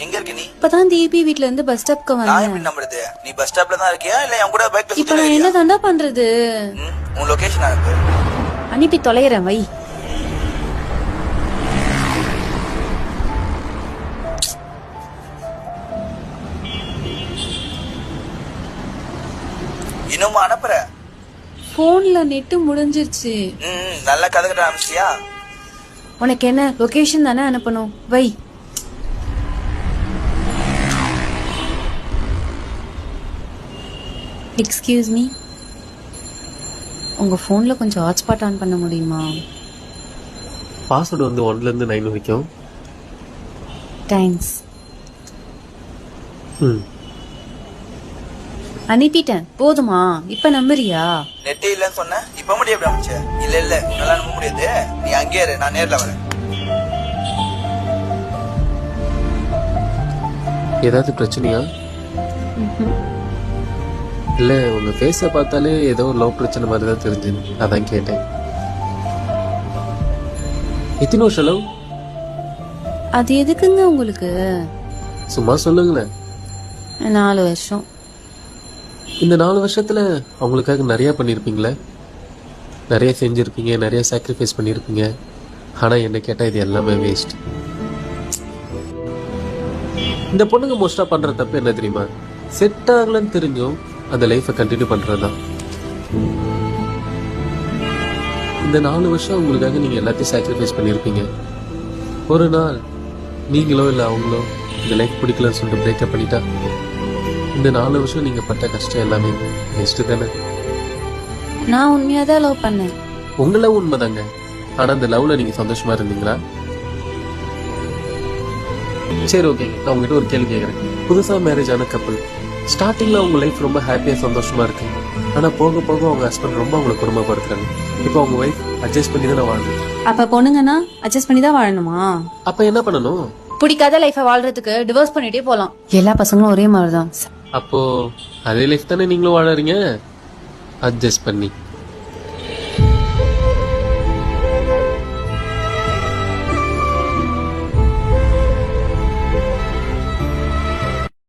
எங்க இருக்க நீ? இப்பதான் தீபி வீட்ல இருந்து பஸ் ஸ்டாப்க்கு நான் வந்தேன். எப்படி நம்புறது? நீ பஸ் ஸ்டாப்ல தான் இருக்கியா இல்ல என் கூட பைக்ல இப்ப சுத்திட்டு நான் இருக்கியா? என்ன தாண்டா பண்றது? உன் லொகேஷன் அனுப்பு. அனுப்பி தொலைகிறேன் வை. இன்னும் அனுப்புற? போன்ல நெட் முடிஞ்சிருச்சு. நல்லா கதை கட்ட ஆரம்பிச்சியா? உனக்கு என்ன லொகேஷன் தானே அனுப்பணும், வை. எக்ஸ்கியூஸ் மீ, உங்க போன்ல கொஞ்சம் ஹாட்ஸ்பாட் ஆன் பண்ண முடியுமா? பாஸ்வேர்டு வந்து 1 ல இருந்து 9 வரைக்கும். தேங்க்ஸ். அனுப்பிட்டேன், போதுமா? இப்ப நம்புறியா? நெட் இல்லன்னு சொன்ன, இப்ப மட்டும் எப்படி அமைச்ச? இல்ல உன்னால நம்ப முடியாது, நீ அங்கேயே இரு, நான் நேர்ல வரேன். ஏதாவது பிரச்சனையா? இல்ல உங்க ஃபேஸ பார்த்தாலே ஏதோ லவ் பிரச்சனை மாதிரி தான் தெரிஞ்சது, அதான் கேட்டேன். எத்தனை வருஷம் லவ்? அது எதுக்குங்க உங்களுக்கு? சும்மா சொல்லுங்களேன். 4 வருஷம். இந்த 4 வருஷத்துல அவங்களுக்காக நிறைய பண்ணிருப்பீங்களே, நிறைய செஞ்சிருப்பீங்க, நிறைய சாக்ரிஃபைஸ் பண்ணிருப்பீங்க. ஆனா என்ன கேட்டா இது எல்லாமே வேஸ்ட். இந்த பொண்ணுங்க மோஸ்டா பண்ற தப்பு என்ன தெரியுமா? செட் ஆகலன்னு தெரிஞ்சும் அந்த லைஃபை கண்டினியூ பண்றதுதான். இந்த 4 வருஷம் உங்களுக்காக நீங்க எல்லாத்தையும் சாக்ரிஃபைஸ் பண்ணிருப்பீங்க. ஒரு நாள் நீங்களோ இல்ல அவங்களோ இந்த லைஃப் பிடிக்கலன்னு சொல்லிட்டு பிரேக்கப் பண்ணிட்டா இந்த 4 வருஷம் நீங்க பட்ட கஷ்டம் எல்லாமே வேஸ்ட் தானே? நான் உண்மையாதான் லவ் பண்ணேன். உங்க லவ் உண்மைதாங்க. ஆனா அந்த லவ்ல நீங்க சந்தோஷமா இருந்தீங்களா? சரி ஓகேங்க, நான் உங்ககிட்ட ஒரு கேள்வி கேட்கறேன். புதுசா மேரேஜ் ஆன கப்பல் ஸ்டார்டிங்ல உங்க லைஃப் ரொம்ப ஹாப்பியா சந்தோஷமா இருக்கு. ஆனா போக போக அவங்க ஹஸ்பண்ட் ரொம்ப அவங்களை குடும்பப்படுத்துறாங்க. இப்போ அவங்க ஒய்ஃப் அட்ஜஸ்ட் பண்ணி தானே வாழ்ந்து. அப்ப பொண்ணுங்கன்னா அட்ஜஸ்ட் பண்ணி தான் வாழணுமா? அப்ப என்ன பண்ணணும்? பிடிக்காத லைஃப வாழ்றதுக்கு டிவோர்ஸ் பண்ணிட்டே போலாம். எல்லா பசங்களும் ஒரே மாதிரிதான். அப்போ அதே லைஃப் தானே நீங்களும் வாழறீங்க, அட்ஜஸ்ட் பண்ணி.